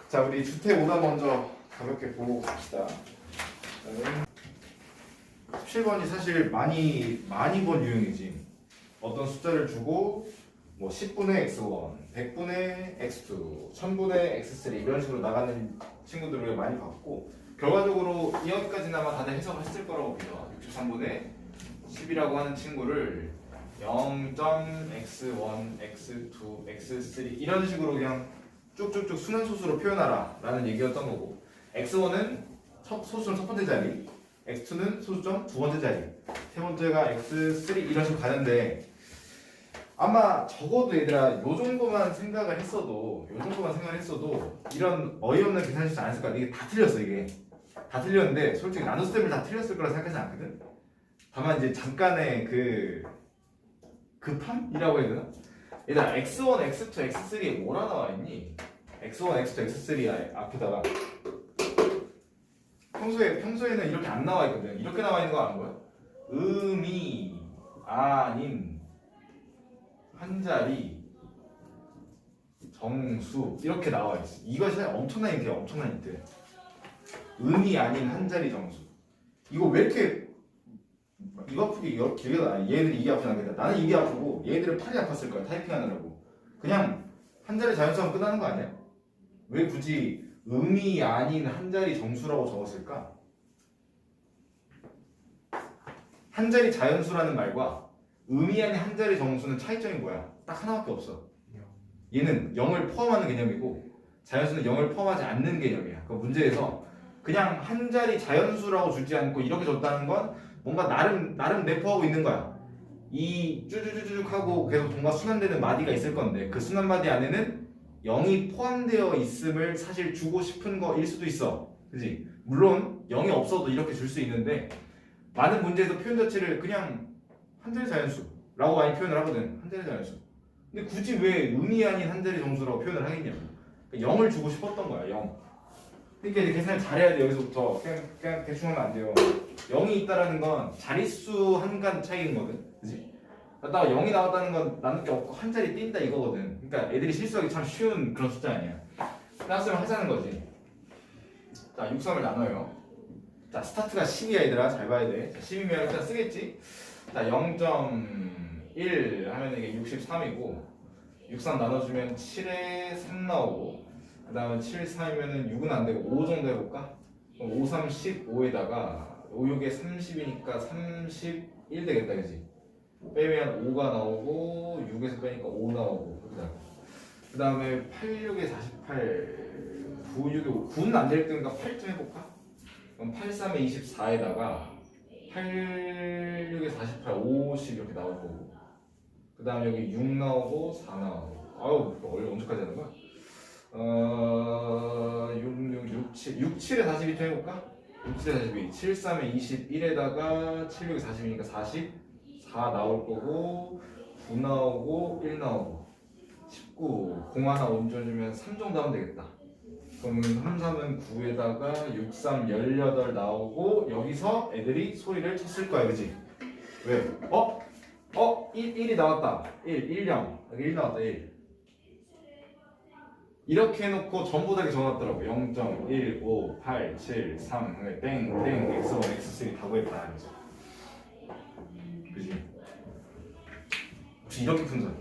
자, 우리 주택 오답 먼저 가볍게 보고 갑시다. 17번이 사실 많이 본 유형이지. 어떤 숫자를 주고 뭐 10분의 x1, 100분의 x2, 1000분의 x3 이런 식으로 나가는 친구들을 우리가 많이 봤고, 결과적으로 여기까지는 아마 다들 해석을 했을 거라고 믿어. 63분의 10이라고 하는 친구를 0.x1, x2, x3 이런 식으로 그냥 쭉쭉쭉 순환소수로 표현하라 라는 얘기였던 거고, x1은 소수점 첫 번째 자리, x2는 소수점 두 번째 자리, 세 번째가 x3 이런 식으로 가는데, 아마 적어도 얘들아 요 정도만 생각을 했어도 이런 어이없는 계산 실수 안 했을 거야. 이게 다 틀렸어. 이게 다 틀렸는데 솔직히 나눗셈을 다 틀렸을 거라 생각하지 않거든. 다만 이제 잠깐의 그 급함이라고 해야 되나? 얘들아 x1, x2, x3에 뭐라 나와 있니? x1, x2, x3 앞에다가 평소에는 이렇게 안 나와 있거든. 이렇게 나와 있는 거 아는 거야? 의미 아닌 한 자리 정수 이렇게 나와 있어. 이것이 엄청난 힌트야. 엄청난 힌트. 의미 아닌 한 자리 정수. 이거 왜 이렇게 입 아프게 길게 나? 얘들이 입이 아프지 않겠다. 나는 입이 아프고 얘들은 팔이 아팠을 거야. 타이핑하느라고. 그냥 한 자리 자연수하면 끝나는 거 아니야? 왜 굳이 의미 아닌 한 자리 정수라고 적었을까? 한 자리 자연수라는 말과 의미 아닌 한 자리 정수는 차이점이 뭐야? 딱 하나밖에 없어. 얘는 0을 포함하는 개념이고 자연수는 0을 포함하지 않는 개념이야. 그 문제에서 그냥 한 자리 자연수라고 주지 않고 이렇게 줬다는 건 뭔가 나름 내포하고 있는 거야. 이 쭈쭈쭈쭈 하고 계속 뭔가 순환되는 마디가 있을 건데 그 순환 마디 안에는 0이 포함되어 있음을 사실 주고 싶은 거일 수도 있어. 그지? 물론 0이 없어도 이렇게 줄 수 있는데 많은 문제에서 표현 자체를 그냥 한 자리 자연수라고 많이 표현을 하거든. 한 자리 자연수. 근데 굳이 왜 의미 아닌 한 자리 정수라고 표현을 하겠냐고. 그러니까 0을 주고 싶었던 거야. 0. 그러니까 이제 계산을 잘해야 돼. 여기서부터 그냥 대충 하면 안 돼요. 0이 있다라는 건 자릿수 한 간 차이인 거든. 그치? 그러다가 0이 나왔다는 건 나눌 게 없고 한 자리 뛴다 이거거든. 그러니까 애들이 실수하기 참 쉬운 그런 숫자 아니야. 나왔으면 하자는 거지. 자, 6, 3을 나눠요. 자, 스타트가 10이야 얘들아. 잘 봐야 돼. 자, 10이면 일단 쓰겠지. 자, 0.1 하면 이게 63이고 63 나눠주면 7에 3 나오고 그 다음에 7, 4이면 6은 안 되고 5 정도 해볼까? 그럼 5, 3, 15에다가 5, 6에 30이니까 31 되겠다 그지? 빼면 5가 나오고 6에서 빼니까 5 나오고 그 다음에 8, 6에 48 9, 6에 5 9는 안 될 때니까 8좀 해볼까? 그럼 8, 3에 24에다가 8, 6에 48, 50 이렇게 나올 거고 그 다음에 여기 6 나오고 4 나오고 아유 원래 언제까지 하는 거야? 6, 7에 42 좀 해볼까? 6, 7에 42 7, 3에 21에다가 7, 6에 40이니까 44 나올 거고 9 나오고 1 나오고 19 0 하나 얹어주면 3 정도 하면 되겠다. 그러면 3, 3은 9에다가 6, 3, 18 나오고 여기서 애들이 소리를 쳤을 거야 그지? 왜? 1이 나왔다 1, 0 여기 1 나왔다 1 이렇게 해놓고 전부 다 적어놨더라고. 0.1587 땡 x1 x3 다 구했다. 그지? 혹시 이렇게 푼 사람?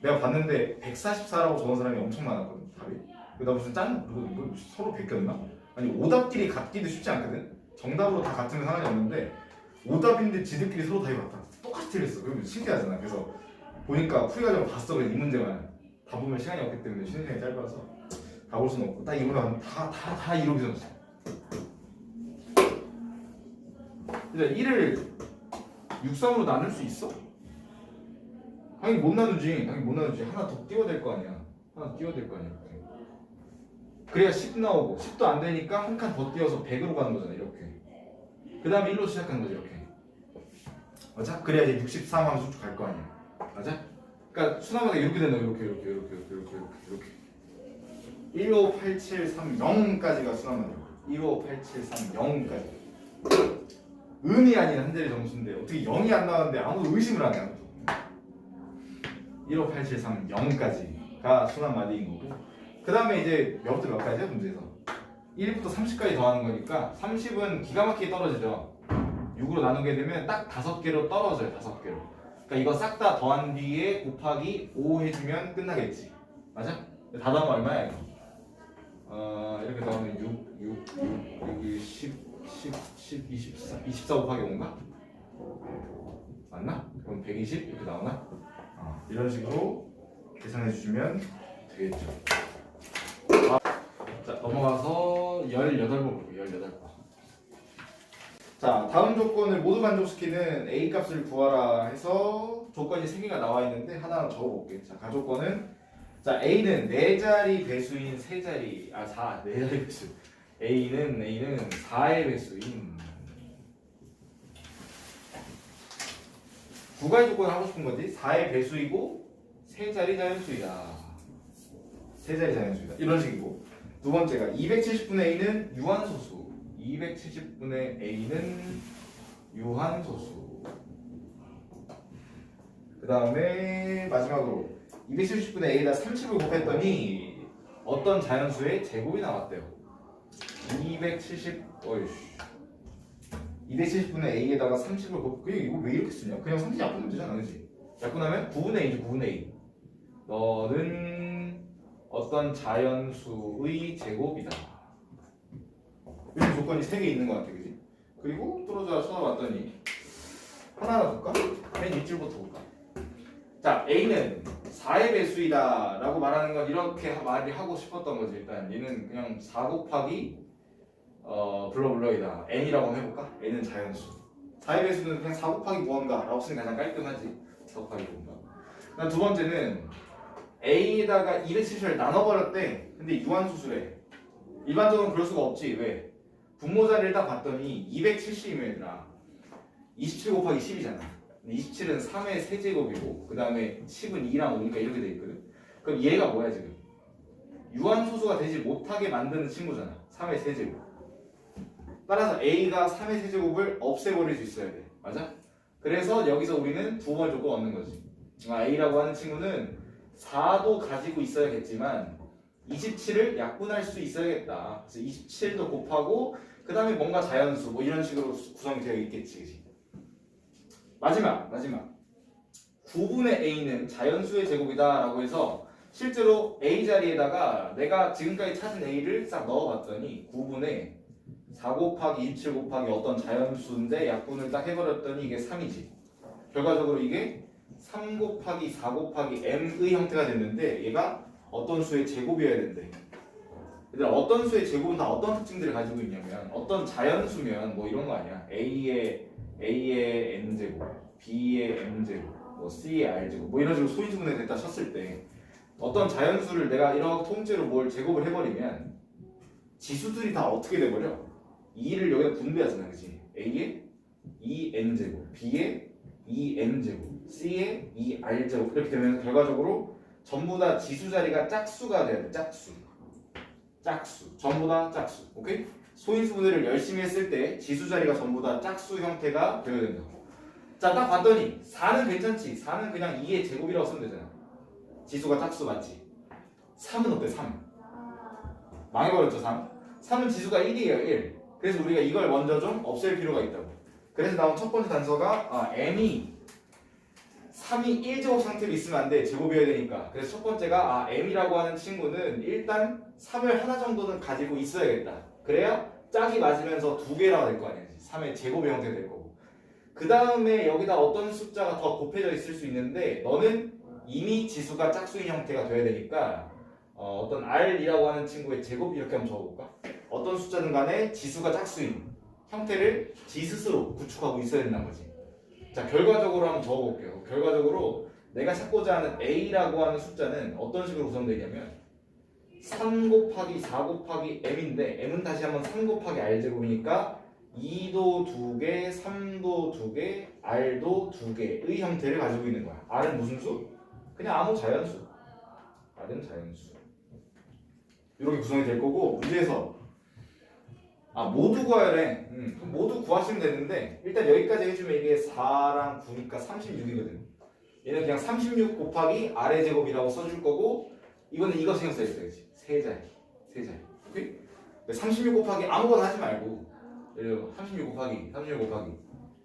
내가 봤는데 144라고 적은 사람이 엄청 많았거든. 답이. 나 무슨 뭐 서로 베꼈나? 아니 오답끼리 같기도 쉽지 않거든. 정답으로 다 같으면 상관이 없는데 오답인데 지들끼리 서로 답이 같아. 똑같이 틀렸어. 그러면 신기하잖아. 그래서 보니까 풀이 과정을 봤어. 그래 이 문제만. 다 보면 시간이 없기 때문에 쉬는 시간이 짧아서 다 볼 수는 없고 딱 이거면 다 이렇게 생겼어. 근데 1을 6, 3으로 나눌 수 있어? 당연히 못 나누지. 하나 더 띄워야 될 거 아니야. 그래야 10 나오고 10도 안 되니까 한 칸 더 띄워서 100으로 가는 거잖아. 이렇게. 그 다음에 1로 시작하는 거지. 이렇게. 맞아? 그래야 이제 63 하면 쭉쭉 갈 거 아니야. 맞아? 그러니까 수나마다 이렇게 된다. 이렇게 15873 0까지가 수나마다 15873 0까지 의미 아닌 한 자리 정수인데 어떻게 0이 안 나왔는데 아무 의심을 안 해. 15873 0까지가 순환 마디인 거고 그 다음에 이제 몇부터 몇 가지야 문제에서 1부터 30까지 더하는 거니까 30은 기가 막히게 떨어지죠. 6으로 나누게 되면 딱 5개로 떨어져요. 5개로. 그러니까 이거 싹 다 더한 뒤에 곱하기 5 해주면 끝나겠지. 맞아? 다 더하면 얼마야 이거? 이렇게 더하면 6, 24 곱하기 5인가? 맞나? 그럼 120 이렇게 나오나? 이런 식으로 계산해 주시면 되겠죠. 자, 넘어가서 18번 볼게요. 18번. 자, 다음 조건을 모두 만족시키는 A 값을 구하라 해서 조건이 3개가 나와 있는데 하나 적어볼게요. 자, 가조건은 자, A는 4자리 배수인 3자리 4자리 배수. A는 4의 배수인 9가지 조건을 하고 싶은 거지. 4의 배수이고 3자리 자연수이다. 3자리 자연수이다. 이런 식이고. 두 번째가 270분의 A는 유한소수. 270분의 A는 유한소수. 그 다음에 마지막으로 270분의 A에다 30을 곱했더니 어떤 자연수의 제곱이 나왔대요. 270분의 A에다가 30을 그냥 이거 왜 이렇게 쓰냐? 그냥 30 약분 문제잖아, 그렇지? 약분하면 9분의 2지 9분의 2. 너는 어떤 자연수의 제곱이다. 이런 조건이 3개 있는 것 같아, 그지? 그리고 뚫어져 쳐다봤더니 하나하나 볼까? 맨 윗줄부터 볼까? 자, A는 4의 배수이다 라고 말하는 건 이렇게 말이 하고 싶었던 거지. 일단 얘는 그냥 4 곱하기 블러블러이다. n이라고 한번 해볼까? n은 자연수. 4의 배수는 그냥 4 곱하기 무언가 라고 쓰는 게 가장 깔끔하지. 4 곱하기 무언가. 그다음 두 번째는 a에다가 270을 나눠버렸대. 근데 유한수수래. 일반적으로 그럴 수가 없지. 왜? 분모 자리를 딱 봤더니 270이면 얘들아 27 곱하기 10이잖아. 27은 3의 세제곱이고 그 다음에 10은 2랑 5니까 이렇게 돼 있거든. 그럼 얘가 뭐야 지금? 유한소수가 되지 못하게 만드는 친구잖아. 3의 세제곱. 따라서 A가 3의 세제곱을 없애버릴 수 있어야 돼. 맞아? 그래서 여기서 우리는 두 번 조건 얻는 거지. A라고 하는 친구는 4도 가지고 있어야겠지만 27을 약분할 수 있어야겠다. 그래서 27도 곱하고 그 다음에 뭔가 자연수 뭐 이런 식으로 구성이 되어 있겠지. 그치? 마지막 9분의 A는 자연수의 제곱이다 라고 해서 실제로 A 자리에다가 내가 지금까지 찾은 A를 싹 넣어봤더니 9분의 4 곱하기 27 곱하기 어떤 자연수인데 약분을 딱 해버렸더니 이게 3이지. 결과적으로 이게 3 곱하기 4 곱하기 m의 형태가 됐는데 얘가 어떤 수의 제곱이어야 된대. 얘들아, 어떤 수의 제곱은 다 어떤 특징들을 가지고 있냐면 어떤 자연수면 뭐 이런 거 아니야. A의 n제곱, B의 m제곱, 뭐 C의 r제곱 뭐 이런 식으로 소인수분해 됐다 쳤을 때 어떤 자연수를 내가 이렇게 통째로 뭘 제곱을 해버리면 지수들이 다 어떻게 돼버려? 2를 여기다 분배하잖아, 그치? A의 2n제곱, B의 2m제곱, C의 2r제곱 이렇게 되면 결과적으로 전부 다 지수 자리가 짝수가 돼야 돼. 짝수 전부 다 짝수. 오케이? 소인수 분해를 열심히 했을 때 지수 자리가 전부 다 짝수 형태가 되어야 된다고. 자, 딱 봤더니 4는 괜찮지. 4는 그냥 2의 제곱이라고 쓰면 되잖아. 지수가 짝수 맞지? 3은 어때? 3 망해버렸죠. 3은 지수가 1이에요. 1. 그래서 우리가 이걸 먼저 좀 없앨 필요가 있다고. 그래서 나온 첫 번째 단서가 m이 3이 1제곱 상태로 있으면 안 돼. 제곱이어야 되니까. 그래서 첫 번째가 m이라고 하는 친구는 일단 3을 하나 정도는 가지고 있어야겠다. 그래야 짝이 맞으면서 두 개라고 될 거 아니야. 3의 제곱의 형태가 될 거고. 그 다음에 여기다 어떤 숫자가 더 곱해져 있을 수 있는데 너는 이미 지수가 짝수인 형태가 돼야 되니까 어떤 r이라고 하는 친구의 제곱 이렇게 한번 적어볼까? 어떤 숫자든 간에 지수가 짝수인 형태를 지 스스로 구축하고 있어야 된다는 거지. 자, 결과적으로 한번 적어볼게요. 결과적으로 내가 찾고자 하는 a라고 하는 숫자는 어떤 식으로 구성되냐면 3 곱하기 4 곱하기 m인데 m은 다시 한번 3 곱하기 r제곱이니까 2도 2개, 3도 2개, r도 2개의 형태를 가지고 있는 거야. r은 무슨 수? 그냥 아무 자연수. r은 자연수. 이렇게 구성이 될 거고 문제에서 모두 구하래. 그럼 모두 구하시면 되는데 일단 여기까지 해주면 이게 4랑 9니까 36이거든. 얘는 그냥 36 곱하기 r의 제곱이라고 써줄 거고 이거는 이거 신경 써야겠다, 그렇지? 세 자리. 오케이? 36 곱하기 아무거나 하지 말고, 예를 들어 36 곱하기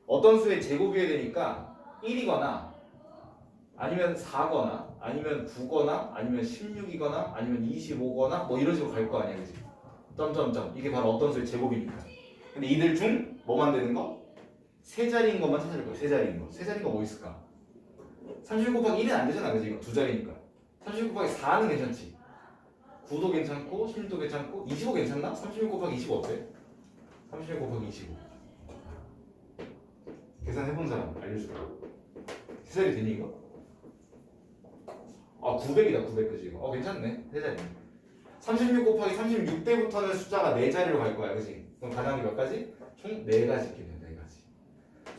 어떤 수의 제곱이어야 되니까 1이거나 아니면 4거나 아니면 9거나 아니면 16이거나 아니면 25거나 뭐 이런 식으로 갈 거 아니야, 그치? 점점점 이게 바로 어떤 수의 제곱이니까. 근데 이들 중 뭐만 되는 거? 세 자리인 것만 찾을 거야. 세 자리인 거 뭐 있을까? 36 곱하기 1은 안 되잖아, 그치? 이거 두 자리니까. 36 곱하기 4는 괜찮지? 9도 괜찮고 16도 괜찮고 25 괜찮나? 36 곱하기 25 어때? 36 곱하기 25 계산해본 사람 알려줄까? 세 자리 되니 이거? 아 900이다 900 그지 이거? 괜찮네 세 자리. 36 곱하기 36대부터는 숫자가 4자리로 갈 거야, 그지? 그럼 가장이 몇 가지? 총 4가지 있겠네, 4가지.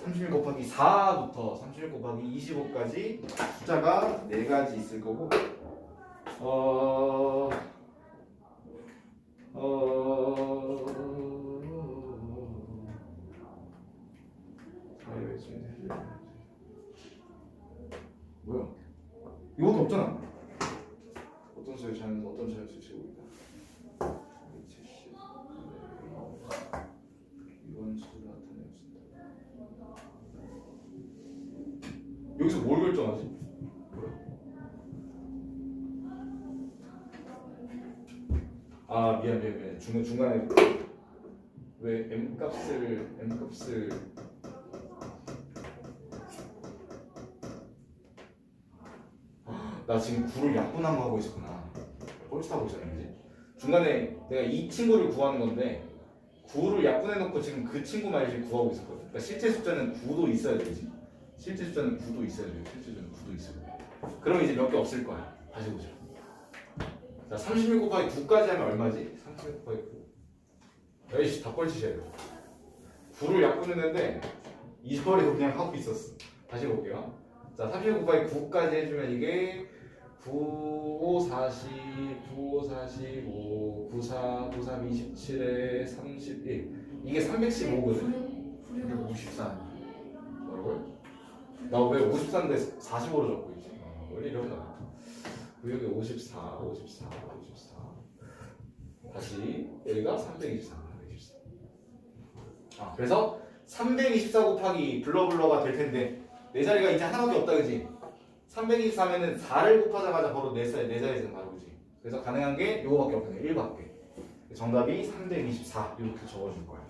36 곱하기 4부터 36 곱하기 25까지 숫자가 4가지 있을 거고, 뭐야? 이것도 없잖아. 어떤 수의 제곱이다. 이번 수를 나타내었습니다. 여기서 뭘 결정하지? 아 미안 중간에 왜 m 값을 나 지금 9를 약분한 거 하고 있었구나. 뻘짓하고 있었네, 그지? 중간에 내가 이 친구를 구하는 건데 9를 약분해 놓고 지금 그 친구만 이제 구하고 있었거든. 그러니까 실제 숫자는 9도 있어야 되지. 실제 숫자는 9도 있어야 돼요. 실제 숫자는 9도 있어야 돼. 그럼 이제 몇 개 없을 거야. 다시 보자. 자, 36 곱하기 9까지 하면 얼마지? 36 곱하기 9. 에이씨, 다 뻘짓이야. 9를 약분했는데 잊어버리고 그냥 하고 있었어. 다시 볼게요. 자, 36 곱하기 9까지 해주면 이게 9, 5, 40, 9, 5, 45, 9, 4, 9, 3, 27에 31. 이게 315거든. 54. 뭐라고요? 나 왜 54인데 45로 적고 있지? 원래 이러면 안 돼. 여기 54. 다시 여기가 324. 그래서 324 곱하기 블러블러가 될 텐데 네 자리가 이제 하나밖에 없다, 그지? 324면은 4를 곱하자마자 바로 네 자리에서 바로, 그지? 그래서 가능한 게 요거밖에 없네, 1밖에. 정답이 324 이렇게 적어줄 거야.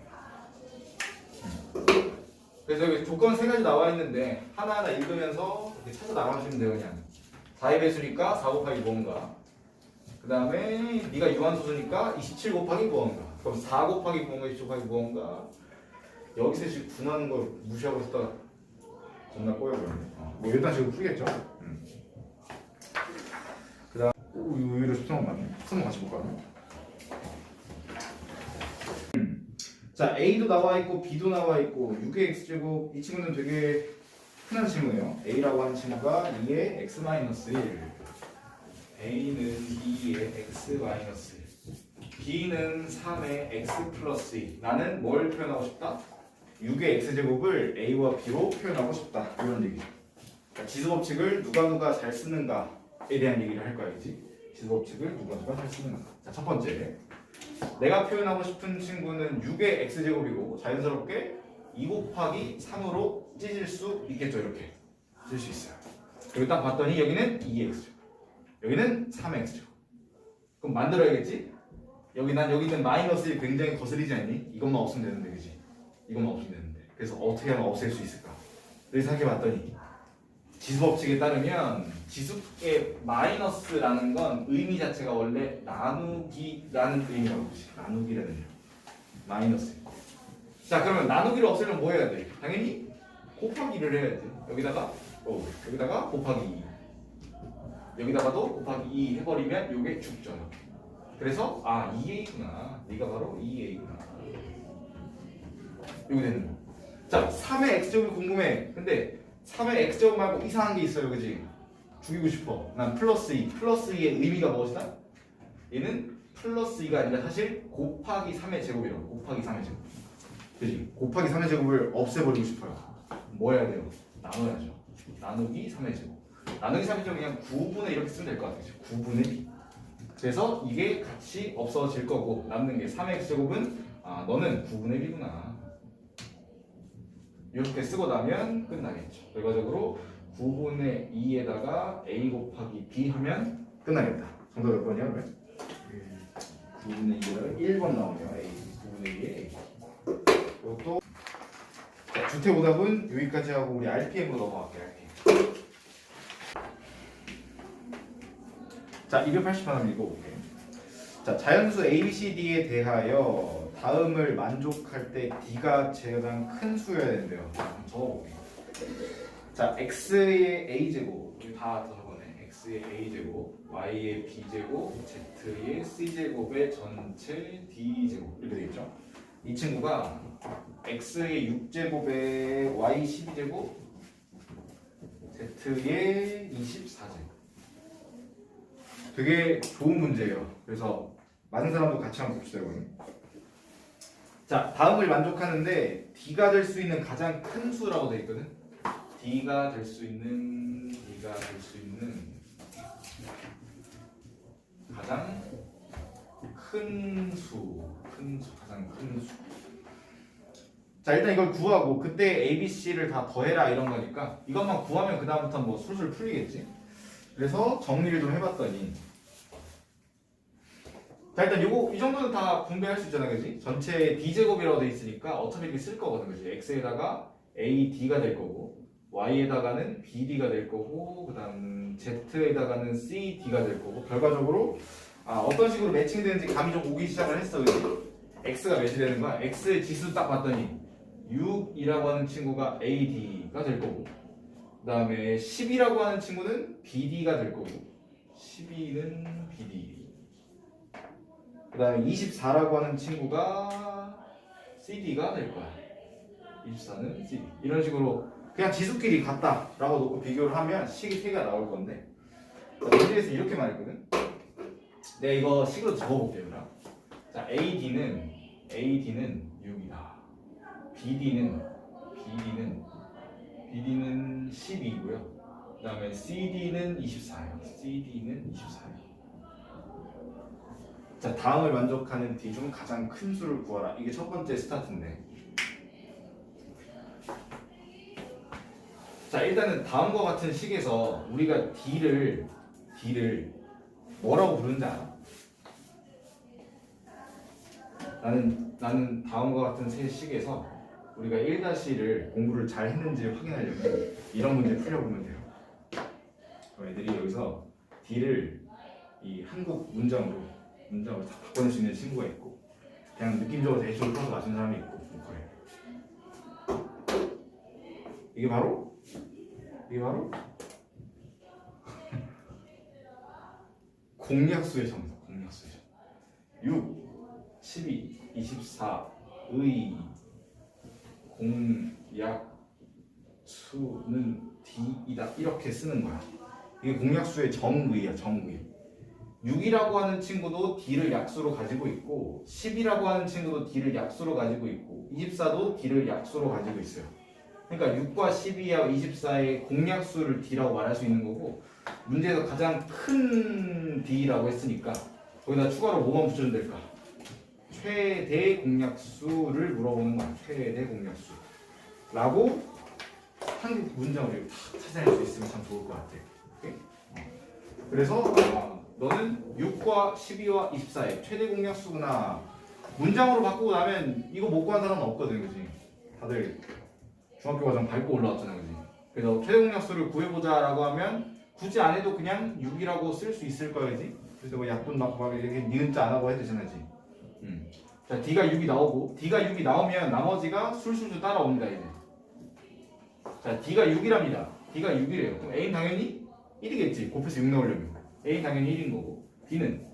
그래서 여기 조건 세 가지 나와 있는데 하나하나 읽으면서 이렇게 찾아 나가시면 돼요, 그냥. 4의 배수니까 4 곱하기 무언가. 그 다음에 네가 유한수수니까 27 곱하기 무언가. 그럼 4 곱하기 무언가, 27 곱하기 무언가. 여기서 지금 구하는 걸 무시하고 있다가 존나 꼬여버렸네. 뭐 일단 지금 풀겠죠. 그 다음 의외로 수능 맞네. 수능 같이 볼까요? 자, A도 나와 있고 B도 나와 있고 6의 X제곱. 이 친구는 되게 흔한 친구예요. A라고 하는 친구가 2의 X-1, A는 2의 X-1, B는 3의 X 플러스 2. 나는 뭘 표현하고 싶다? 6의 X제곱을 A와 B로 표현하고 싶다, 이런 얘기죠. 그러니까 지수법칙을 누가 잘 쓰는가에 대한 얘기를 할 거야, 그치? 지수법칙을 누가 잘 쓰는가. 자, 첫 번째, 내가 표현하고 싶은 친구는 6의 X제곱이고 자연스럽게 2 곱하기 3으로 찢을 수 있겠죠. 이렇게 찢을 수 있어요. 그리고 딱 봤더니 여기는 2의 X제곱, 여기는 3의 X제곱. 그럼 만들어야겠지? 여기 있는 마이너스 1 굉장히 거슬리지 않니? 이것만 없으면 되는데, 그치? 이것만 없으면 되는데. 그래서 어떻게 하면 없앨 수 있을까? 그래서 생각해봤더니 지수법칙에 따르면 지수의 마이너스라는 건 의미 자체가 원래 나누기라는 의미라고 보지. 나누기라는 의미. 마이너스. 자, 그러면 나누기를 없애려면 뭐 해야 돼? 당연히 곱하기를 해야지. 여기다가 곱하기 2. 여기다가도 곱하기 2 해버리면 요게 죽죠. 그래서 2a구나. 네가 바로 2a구나. 이거 되는 거. 자, 3의 x제곱이 궁금해. 근데 3의 x제곱 말고 이상한 게 있어요, 그지? 죽이고 싶어. 난 플러스 2. 플러스 2의 의미가 무엇이다? 얘는 플러스 2가 아니라 사실 곱하기 3의 제곱이라고. 곱하기 3의 제곱. 그지? 곱하기 3의 제곱을 없애버리고 싶어요. 뭐 해야 돼요? 나눠야죠. 나누기 3의 제곱. 나누기 3의 제곱 그냥 9분의 이렇게 쓰면 될 것 같아요. 9분의 B. 그래서 이게 같이 없어질 거고 남는 게 3x제곱은 너는 9분의 1이구나. 이렇게 쓰고 나면 끝나겠죠. 결과적으로 9분의 2에다가 a 곱하기 b 하면 끝나겠다. 정답 몇 번이야 그러면? 9분의 2에다가 1번 나오네요. a 9분의 2에 a. 이것도 자, 주택 오답은 여기까지 하고 우리 RPM으로 넘어갈게요. RPM. 자, 280번 한번 읽어볼게요. 자, 자연수 ABCD에 대하여 다음을 만족할 때 D가 가장 큰 수여야 된대요. 적어볼게요. 자, X의 A제곱, 여기 다 적어보네. X의 A제곱, Y의 B제곱, Z의 C제곱의 전체 D제곱 이렇게 되겠죠? 이 친구가 X의 6제곱에 Y 12제곱, Z의 24제곱. 되게 좋은 문제예요. 그래서 많은 사람도 같이 한번 봅시다. 이거는. 자, 다음을 만족하는데 D가 될 수 있는 가장 큰 수라고 되어 있거든. D가 될 수 있는 가장 큰 수, 가장 큰 수. 자, 일단 이걸 구하고 그때 A, B, C를 다 더해라 이런 거니까 이것만 구하면 그 다음부터 뭐 술술 풀리겠지. 그래서 정리를 좀 해봤더니 자, 일단 요거 이 정도는 다 분배할 수 있잖아, 그지? 전체 d제곱이라고 돼 있으니까 어차피 이렇게 쓸 거거든, 그지? x에다가 ad가 될 거고 y에다가는 bd가 될 거고 그다음 z에다가는 cd가 될 거고 결과적으로 어떤 식으로 매칭되는지 감이 좀 오기 시작을 했어, 그지? x가 매치되는 거야. x의 지수 딱 봤더니 6이라고 하는 친구가 ad가 될 거고 그다음에 10이라고 하는 친구는 bd가 될 거고 12는 bd 그 다음에 24라고 하는 친구가 CD가 될 거야. 24는 CD. 이런 식으로 그냥 지수끼리 같다라고 놓고 비교를 하면 식이 3개가 나올 건데 문제에서 이렇게 말했거든. 내가 이거 식으로 적어볼게요. 그럼. 자, AD는 6이다. BD는 12이고요. 그 다음에 CD는 24예요. CD는 24예요. 자, 다음을 만족하는 D 중 가장 큰 수를 구하라. 이게 첫 번째 스타트인데. 자, 일단은 다음과 같은 식에서 우리가 D를 뭐라고 부르는지 알아? 나는 다음과 같은 세 식에서 우리가 1-를 공부를 잘 했는지 확인하려면 이런 문제 풀려보면 돼요. 그럼 애들이 여기서 D를 이 한국 문장으로 다 바꿔낼 수 있는 친구가 있고 그냥 느낌적으로 대충 풀어서 맞춘 사람이 있고 뭐 그래. 이게 바로 공약수의 정석. 6, 12, 24의 공약수는 D이다 이렇게 쓰는 거야. 이게 공약수의 정의야. 6이라고 하는 친구도 D를 약수로 가지고 있고 10이라고 하는 친구도 D를 약수로 가지고 있고 24도 D를 약수로 가지고 있어요. 그러니까 6과 12와 24의 공약수를 D라고 말할 수 있는 거고 문제에서 가장 큰 D라고 했으니까 거기다 추가로 뭐만 붙여주면 될까? 최대 공약수를 물어보는 거야. 최대 공약수 라고 한국 문장으로 다 찾아낼 수 있으면 참 좋을 것 같아. 오케이? 그래서 너는 6과 12와 24의 최대 공약수구나. 문장으로 바꾸고 나면 이거 못 구한 사람은 없거든, 그지? 다들 중학교 과정 밟고 올라왔잖아, 그지? 그래서 최대 공약수를 구해보자라고 하면 굳이 안 해도 그냥 6이라고 쓸 수 있을 거야, 그지? 그래서 뭐 약분 막 이렇게 니은자 안 하고 해도 되잖아, 그지? 자, D가 6이 나오고 D가 6이 나오면 나머지가 술술술 따라옵니다, 이제. 자, D가 6이랍니다. D가 6이래요. 그럼 A는 당연히 1이겠지. 곱해서 6 나오려면. A 당연히 1인 거고 B는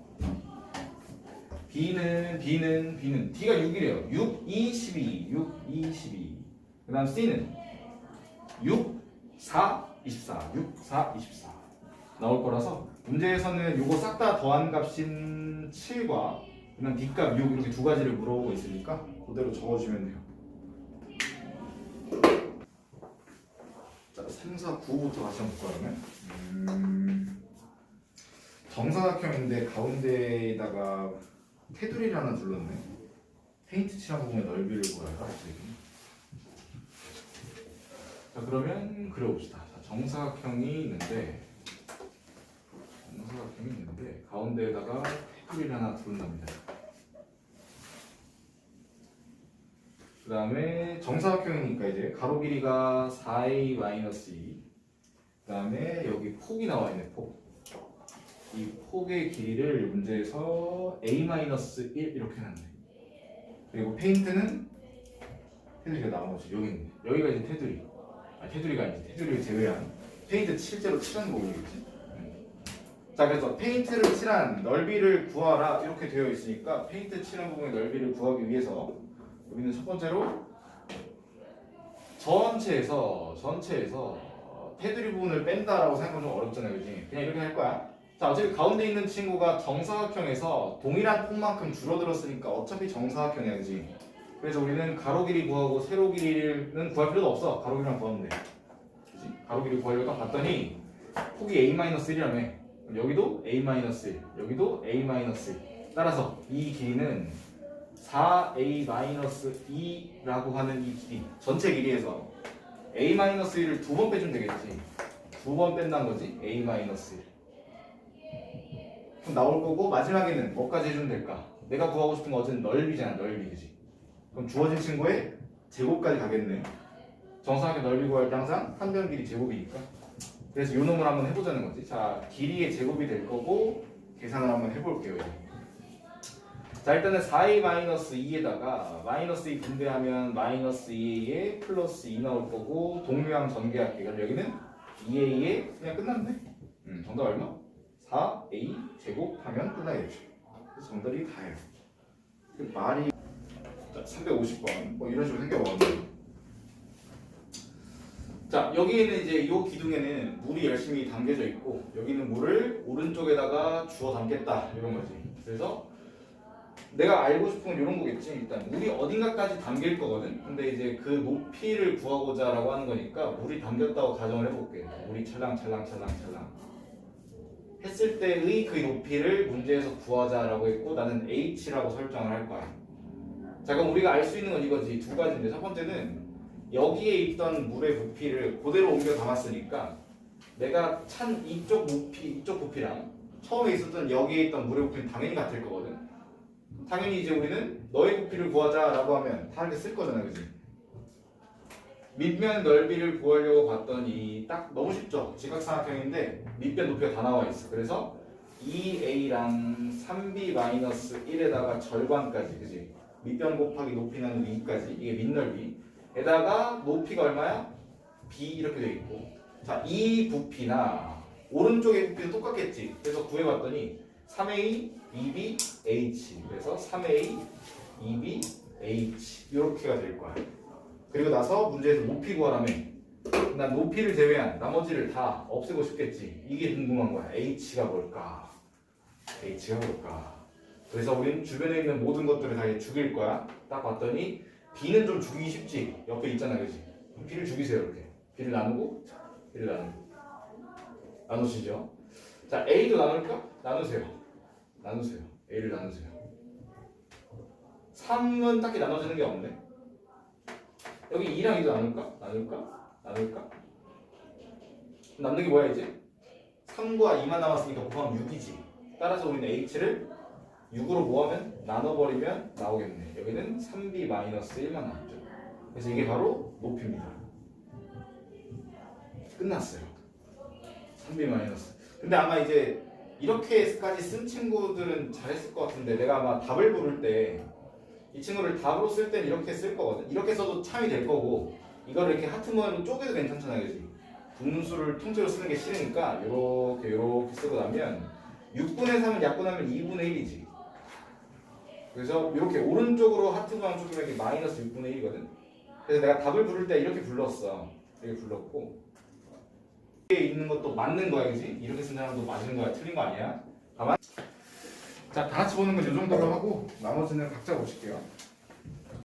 D가 6이래요. 6, 2, 12 그 다음 C는 6, 4, 24 6, 4, 24 나올 거라서 문제에서는 요거 싹 다 더한 값인 7과 그 다음 D값 6 이렇게 두 가지를 물어보고 있으니까 그대로 적어주면 돼요. 자, 3, 4, 9부터 다시 한번 볼까요? 그러면? 정사각형인데 가운데에다가 테두리를 하나 둘렀네. 페인트 칠한 부분의 넓이를 구할까 갑자기. 자 그러면 그려봅시다. 자, 정사각형이 있는데 가운데에다가 테두리를 하나 두른답니다. 그 다음에 정사각형이니까 이제 가로 길이가 4a-2. 그 다음에 여기 폭이 나와 있네. 이 폭의 길이를 문제에서 a-1 이렇게 해놨네. 그리고 페인트는 테두리가 나머지 여기 있네. 여기가 이제 테두리. 테두리가 아니지. 테두리를 제외한 페인트 실제로 칠한 부분이겠지. 자 그래서 페인트를 칠한 넓이를 구하라 이렇게 되어 있으니까 페인트 칠한 부분의 넓이를 구하기 위해서 우리는 첫 번째로 전체에서 테두리 부분을 뺀다라고 생각하면 좀 어렵잖아요, 그지? 그냥 이렇게 할 거야. 자 어차피 가운데 있는 친구가 정사각형에서 동일한 폭만큼 줄어들었으니까 어차피 정사각형이야, 그지? 그래서 우리는 가로 길이 구하고 세로 길이는 구할 필요도 없어. 가로 길이만 구하면 돼. 그지? 가로 길이 구하려고 딱 봤더니 폭이 a-1이라며. 여기도 a-1, 여기도 a-1. 따라서 이 길이는 4a-2라고 하는 이 길이, 전체 길이에서 a-1을 두 번 빼주면 되겠지. 두 번 뺀다는 거지. a-1. 그럼 나올 거고 마지막에는 뭐까지 해주면 될까? 내가 구하고 싶은 거 어쨌든 넓이잖아, 넓이, 그지? 그럼 주어진 친구의 제곱까지 가겠네. 정사각형 넓이 구할 때 항상 한 변 길이 제곱이니까. 그래서 이 놈을 한번 해보자는 거지. 자, 길이의 제곱이 될 거고 계산을 한번 해볼게요. 자, 일단은 4a-2에다가 마이너스 2 분배하면 마이너스 2a에 플러스 2 나올 거고 동류항 전개할게. 그럼 여기는 2a에 그냥 끝났네. 정답 얼마? 4a 제곱하면 끝나겠죠. 그래서 정답이 다예요. 말이 350번 뭐 이런 식으로 생겨먹었네. 자 여기에는 이제 이 기둥에는 물이 열심히 담겨져 있고 여기는 물을 오른쪽에다가 주워 담겠다 이런 거지. 그래서 내가 알고 싶은 건 이런 거겠지. 일단 물이 어딘가까지 담길 거거든. 근데 이제 그 높이를 구하고자라고 하는 거니까 물이 담겼다고 가정을 해볼게. 물이 찰랑찰랑 했을 때의 그 높이를 문제에서 구하자라고 했고 나는 h라고 설정을 할 거야. 자 그럼 우리가 알 수 있는 건 이거지. 두 가지인데 첫 번째는 여기에 있던 물의 부피를 그대로 옮겨 담았으니까 내가 찬 이쪽 부피랑 처음에 있었던 여기에 있던 물의 부피는 당연히 같을 거거든. 당연히 이제 우리는 너의 부피를 구하자라고 하면 다 이렇게 쓸 거잖아, 그지? 밑면 넓이를 구하려고 봤더니 딱 너무 쉽죠? 직각삼각형인데 밑변 높이가 다 나와 있어. 그래서 2a랑 3b-1에다가 절반까지, 그지? 밑변 곱하기 높이 나누기 2까지 이게 밑넓이. 에다가 높이가 얼마야? b 이렇게 돼 있고. 자, 이 부피나 오른쪽의 부피도 똑같겠지. 그래서 구해봤더니 3a, 2b, h. 그래서 3a, 2b, h 이렇게가 될 거야. 그리고 나서 문제에서 높이 구하라며. 난 높이를 제외한 나머지를 다 없애고 싶겠지. 이게 궁금한 거야. h가 뭘까? 그래서 우린 주변에 있는 모든 것들을 다 죽일 거야. 딱 봤더니 b는 좀 죽이기 쉽지. 옆에 있잖아, 그지? b를 죽이세요, 이렇게. b를 나누고, 나누시죠. 자, a도 나눌까? 나누세요. a를 나누세요. 3은 딱히 나눠지는 게 없네. 여기 2랑 2도 나눌까? 남는 게 뭐야, 이제? 3과 2만 남았으니까 곱하면 6이지. 따라서 우리는 h를 6으로 뭐하면 나눠버리면 나오겠네. 여기는 3b-1만 나왔죠. 그래서 이게 바로 높이입니다. 끝났어요. 3b-. 근데 아마 이제 이렇게까지 쓴 친구들은 잘했을 것 같은데 내가 아마 답을 부를 때 이 친구를 답으로 쓸 때는 이렇게 쓸 거거든. 이렇게 써도 참이 될 거고 이거를 이렇게 하트 모양으로 쪼개도 괜찮잖아요, 그지? 분수를 통째로 쓰는 게 싫으니까 이렇게 쓰고 나면 6분의 3은 약분하면 2분의 1이지. 그래서 이렇게 오른쪽으로 하트 모양 쪼개면 이게 마이너스 6분의 1이거든. 그래서 내가 답을 부를 때 이렇게 불렀어. 이렇게 불렀고 여기에 있는 것도 맞는 거야, 그지? 이렇게 쓴 사람도 맞는 거야. 틀린 거 아니야. 가만. 자, 다 같이 보는 건 이 정도로 하고 나머지는 각자 보실게요.